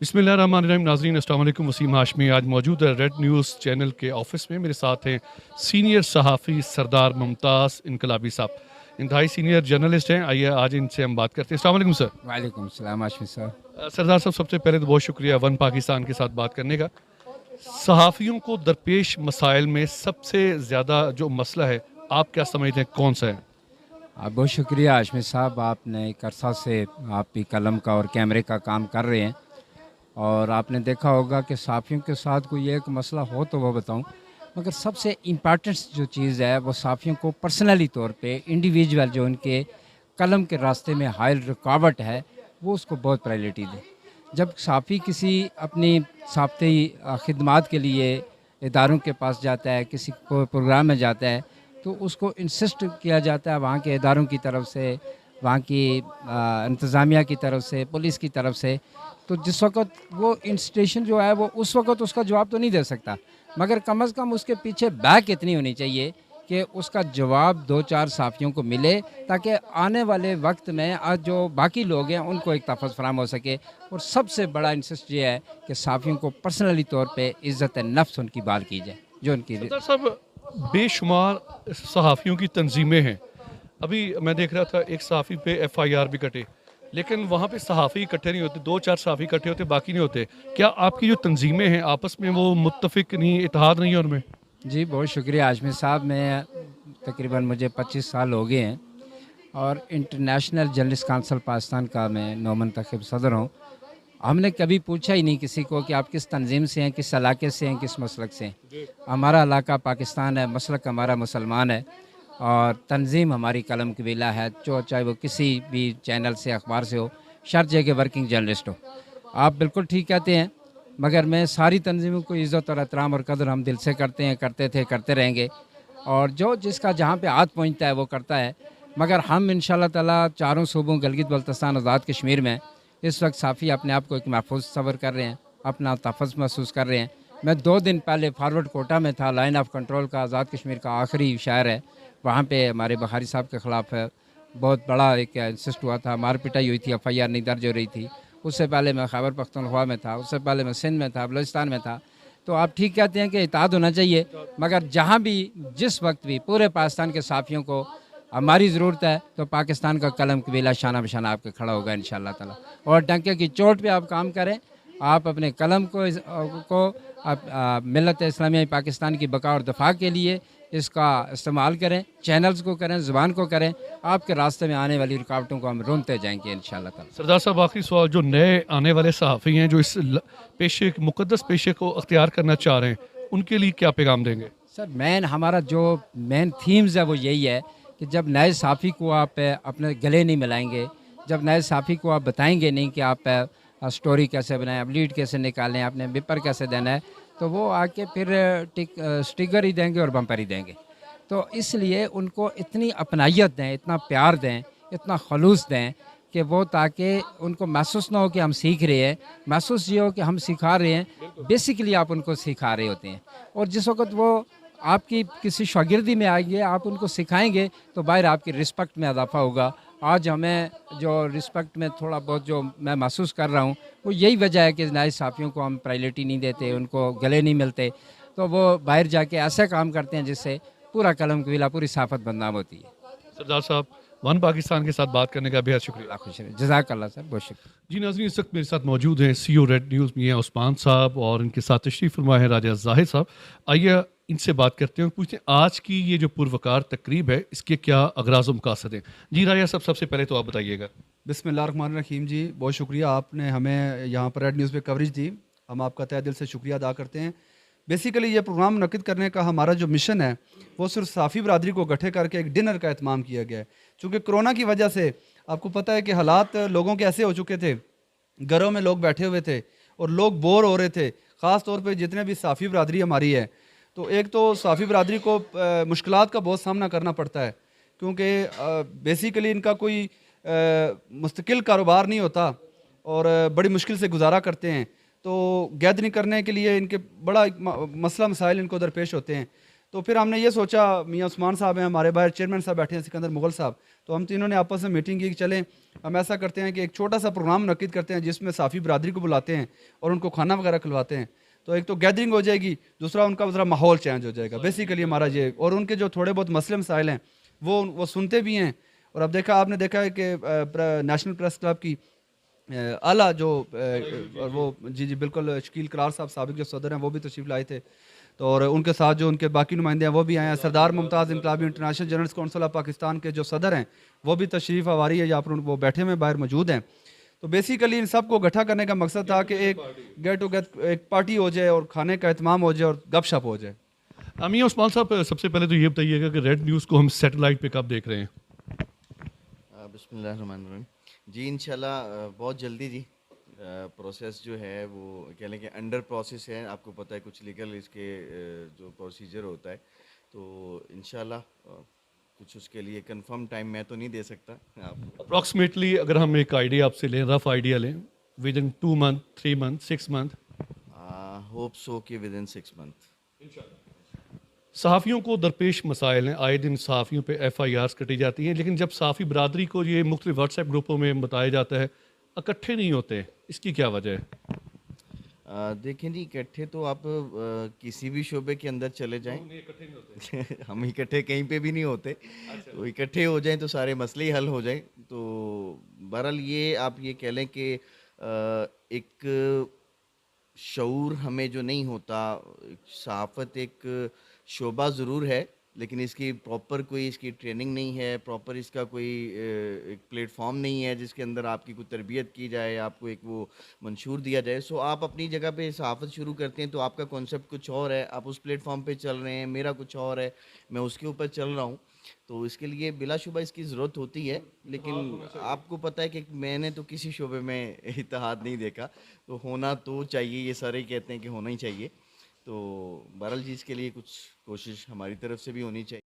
बिस्मिल्लाहिर्रहमानिर्रहीम। नाज़रीन अस्सलाम वालेकुम। वसीम हाशमी आज मौजूद है रेड न्यूज़ चैनल के ऑफिस में। मेरे साथ हैं सीनियर सहाफ़ी सरदार मुमताज़ इनकलाबी साहब, इंतहाई सीनियर जर्नलिस्ट हैं। आइए आज इनसे हम बात करते हैं। अस्सलाम वालेकुम सर। वालेकुम सलाम आशमी साहब। सरदार साहब, सबसे पहले तो बहुत शुक्रिया वन पाकिस्तान के साथ बात करने का। सहाफ़ियों को दरपेश मसाइल में सबसे ज़्यादा जो मसला है, आप क्या समझते हैं कौन सा है? आप बहुत शुक्रिया आशमी साहब, आपने एक अरसा से आप भी कलम का और कैमरे का काम कर रहे हैं और आपने देखा होगा कि साफ़ियों के साथ कोई एक मसला हो तो वो बताऊं, मगर सबसे इम्पॉर्टेंट जो चीज़ है वो साफ़ियों को पर्सनली तौर पे इंडिविजुअल जो उनके कलम के रास्ते में हायल रुकावट है वो उसको बहुत प्रायोरिटी दें। जब साफ़ी किसी अपनी साफ्ती खिदमात के लिए इदारों के पास जाता है, किसी प्रोग्राम में जाता है, तो उसको इंसिस्ट किया जाता है वहाँ के इदारों की तरफ से, वहाँ की इंतज़ामिया की तरफ से, पुलिस की तरफ से। तो जिस वक़्त वो इंस्टीट्यूशन जो है वो उस वक़्त उसका जवाब तो नहीं दे सकता, मगर कम से कम उसके पीछे बैक इतनी होनी चाहिए कि उसका जवाब 2-4 साफ़ियों को मिले, ताकि आने वाले वक्त में आज जो बाकी लोग हैं उनको एक तहफ़्फ़ुज़ फराहम हो सके। और सबसे बड़ा इंसिस्ट ये है कि साफ़ियों को पर्सनली तौर पे इज़्ज़त नफ्स उनकी बहाल की जाए, जो उनकी। सरदार साहब, बेशुमार सहाफ़ियों की तंजीमें हैं। अभी मैं देख रहा था एक सहाफ़ी पे एफआईआर भी कटे, लेकिन वहाँ पे सहाफ़ी इकट्ठे नहीं होते, 2-4 सहाफ़ी इकट्ठे होते, बाकी नहीं होते। क्या आपकी जो तंजीमें हैं आपस में वो मुत्तफ़िक नहीं, इत्तेहाद नहीं है उनमें? जी, बहुत शुक्रिया आज़मी साहब। मैं तकरीबन मुझे 25 साल हो गए हैं और इंटरनेशनल जर्नलिस्ट काउंसिल पाकिस्तान का मैं नौमंतखब सदर हूँ। हमने कभी पूछा ही नहीं किसी को कि आप किस तंजीम से हैं, किस इलाके से हैं, किस मसलक से हैं। हमारा इलाका पाकिस्तान है, मसलक हमारा मुसलमान है और तंजीम हमारी कलम कबीला है, जो चाहे वो किसी भी चैनल से, अखबार से हो, शर्त है कि वर्किंग जर्नलिस्ट हो। आप बिल्कुल ठीक कहते हैं, मगर मैं सारी तंजीमों को इज़्ज़त और एहतराम और कदर हम दिल से करते हैं, करते थे, करते रहेंगे और जो जिसका जहाँ पे हाथ पहुँचता है वो करता है। मगर हम इंशाअल्लाह ताला चारों सूबों गिलगित बल्तिस्तान, आज़ाद कश्मीर में इस वक्त साफ़ी अपने आप को एक महफूज सफ़र कर रहे हैं, अपना तहफ़्फ़ुज़ महसूस कर रहे हैं। मैं 2 दिन पहले फॉरवर्ड कोटा में था, लाइन ऑफ कंट्रोल का आज़ाद कश्मीर का आखिरी शहर है। वहाँ पे हमारे बुखारी साहब के ख़िलाफ़ बहुत बड़ा एक इंसिस्ट हुआ था, मार पिटाई हुई थी, एफआईआर नहीं दर्ज हो रही थी। उससे पहले मैं खैबर पख्तूनख्वा में था, उससे पहले मैं सिंध में था, बलूचिस्तान में था। तो आप ठीक कहते हैं कि इत्तेहाद होना चाहिए, मगर जहाँ भी जिस वक्त भी पूरे पाकिस्तान के साफ़ियों को हमारी ज़रूरत है, तो पाकिस्तान का कलम कबीला शाना बशाना आपके खड़ा होगा इंशाअल्लाह ताला। और डंके की चोट पे आप काम करें, आप अपने कलम को आप मिल्लत इस्लामिया पाकिस्तान की बका और दफ़ा के लिए इसका इस्तेमाल करें, चैनल्स को करें, ज़ुबान को करें। आपके रास्ते में आने वाली रुकावटों को हम रोनते जाएंगे इंशाअल्लाह ताला। सरदार साहब, आखिरी सवाल, जो नए आने वाले सहाफ़ी हैं जो इस पेशे, मुक़द्दस पेशे को अख्तियार करना चाह रहे हैं, उनके लिए क्या पैगाम देंगे? सर, हमारा जो मेन थीम्स है वो यही है कि जब नए साफ़ी को आप अपने गले नहीं मिलाएंगे, जब नए साफ़ी को आप बताएंगे नहीं कि आप स्टोरी कैसे बनाएं, आप लीड कैसे निकालें, आपने बिपर कैसे देना है, तो वो आके फिर स्टिकर ही देंगे और बम्पर ही देंगे। तो इसलिए उनको इतनी अपनाइयत दें, इतना प्यार दें, इतना खलूस दें कि वो, ताकि उनको महसूस ना हो कि हम सीख रहे हैं, महसूस ये हो कि हम सिखा रहे हैं। बेसिकली आप उनको सिखा रहे होते हैं और जिस वक़्त वो आपकी किसी शागिर्दी में आएंगे, आप उनको सिखाएंगे, तो बाहर आपकी रिस्पेक्ट में इजाफा होगा। आज हमें जो रिस्पेक्ट में थोड़ा बहुत जो मैं महसूस कर रहा हूँ, वो यही वजह है कि नए साफ़ियों को हम प्रायोरिटी नहीं देते, उनको गले नहीं मिलते, तो वो बाहर जाके ऐसे काम करते हैं जिससे पूरा कलम कबीला, पूरी साफ़त बदनाम होती है। सरदार साहब, वन पाकिस्तान के साथ बात करने का बेहद शुक्रिया। अल्लाह खुश रहे, जज़ाकल्लाह सर, बहुत शुक्रिया। जी नाज़रीन, इस वक्त मेरे साथ मौजूद हैं सीईओ रेड न्यूज़ मियां उस्मान साहब और इनके साथ तशरीफ़ फरमा है राजा जाहिद साहब। आइए इनसे बात करते हैं, पूछते हैं आज की ये जो पुरवकार तकरीब है इसके क्या अगराज़ व मकासद हैं। जी राजा साहब, सबसे पहले तो आप बताइएगा। बिस्मिल्लाहिर्रहमानिर्रहीम जी, बहुत शुक्रिया, आपने हमें यहाँ पर रेड न्यूज़ पे कवरेज दी। हम आपका तहे दिल से शुक्रिया अदा करते हैं। बेसिकली ये प्रोग्राम मुनक़िद करने का हमारा जो मिशन है वो सिर्फ साफ़ी बरादरी को इकट्ठे करके एक डिनर का एहतमाम किया गया है। चूँकि कोरोना की वजह से आपको पता है कि हालात लोगों के ऐसे हो चुके थे, घरों में लोग बैठे हुए थे और लोग बोर हो रहे थे, ख़ास तौर पे जितने भी साफ़ी बरादरी हमारी है। तो एक तो साफ़ी बरादरी को मुश्किलात का बहुत सामना करना पड़ता है, क्योंकि बेसिकली इनका कोई मुस्तकिल कारोबार नहीं होता और बड़ी मुश्किल से गुजारा करते हैं। तो गैदरिंग करने के लिए इनके बड़ा एक मसला मसाइल इनको दरपेश होते हैं। तो फिर हमने ये सोचा, मियाँ उस्मान साहब हैं हमारे बाहर, चेयरमैन साहब बैठे हैं सिकंदर मुगल साहब, तो हम तीनों ने आपस में मीटिंग की कि चलें हम ऐसा करते हैं कि एक छोटा सा प्रोग्राम मुनक्किद करते हैं जिसमें साफ़ी बरदरी को बुलाते हैं और उनको खाना वगैरह खिलवाते हैं। तो एक तो गैदरिंग हो जाएगी, दूसरा उनका ज़रा माहौल चेंज हो जाएगा बेसिकली हमारा ये, और उनके जो थोड़े बहुत मसले मसाइल हैं वो सुनते भी हैं। और अब आपने देखा है कि नेशनल प्रेस क्लब की आला जो और वो जी जी बिल्कुल शकील करार साहब साबिक जो सदर हैं वो भी तशरीफ़ लाए थे, तो और उनके साथ जो उनके बाकी नुमाइंदे हैं वो भी आए हैं। Sardar Mumtaz Inqalabi international journalist council of Pakistan के जो सदर हैं वो भी तशरीफ़ आवारी है, यहाँ पर वो बैठे हुए बाहर मौजूद हैं। तो बेसिकली इन सबको इकट्ठा करने का मकसद था कि एक गेट टुगेदर एक पार्टी हो जाए और खाने का एहतमाम हो जाए और गपशप हो जाए। मियां उस्मान साहब, सबसे पहले तो ये बताइएगा कि रेड न्यूज़ को हम सैटेलाइट पे कब देख रहे हैं? बिस्मिल्लाहिर्रहमानिर्रहीम। जी इंशाल्लाह बहुत जल्दी जी। प्रोसेस जो है वो कह लें कि अंडर प्रोसेस है। आपको पता है कुछ लीगल इसके जो प्रोसीजर होता है, तो इंशाल्लाह कुछ उसके लिए कंफर्म टाइम मैं तो नहीं दे सकता आप। अप्रॉक्सीमेटली अगर हम एक आइडिया आपसे लें, रफ आइडिया लें, with in 2 month, 3 month, 6 month? Hope so कि विद इन 6 मंथ। सहाफ़ियों को दरपेश मसाइल हैं, आए दिन सहाफ़ियों पे FIRs कटी जाती हैं, लेकिन जब सहाफ़ी बरदरी को ये मुख्तलिफ व्हाट्सएप ग्रुपों में बताया जाता है इकट्ठे नहीं होते, इसकी क्या वजह है? देखें जी, इकट्ठे तो आप किसी भी शोबे के अंदर चले जाएं हम इकट्ठे कहीं पे भी नहीं होते। तो इकट्ठे हो जाएं तो सारे मसले ही हल हो जाएं। तो बहरहाल ये आप ये कह लें कि एक शऊर हमें जो नहीं होता, सहाफ़त एक शोबा ज़रूर है, लेकिन इसकी प्रॉपर कोई इसकी ट्रेनिंग नहीं है, प्रॉपर इसका कोई एक प्लेटफॉर्म नहीं है जिसके अंदर आपकी कोई तरबियत की जाए, आपको एक वो मंशूर दिया जाए। सो आप अपनी जगह पे सहाफ़त शुरू करते हैं तो आपका कॉन्सेप्ट कुछ और है, आप उस प्लेटफॉर्म पे चल रहे हैं, मेरा कुछ और है, मैं उसके ऊपर चल रहा हूँ। तो इसके लिए बिलाशुबा इसकी ज़रूरत होती है, लेकिन आपको पता है कि मैंने तो किसी शोबे में इत्तेहाद नहीं देखा, तो होना तो चाहिए, ये सारे कहते हैं कि होना ही चाहिए। तो बहरहाल जी इसके लिए कुछ कोशिश हमारी तरफ से भी होनी चाहिए।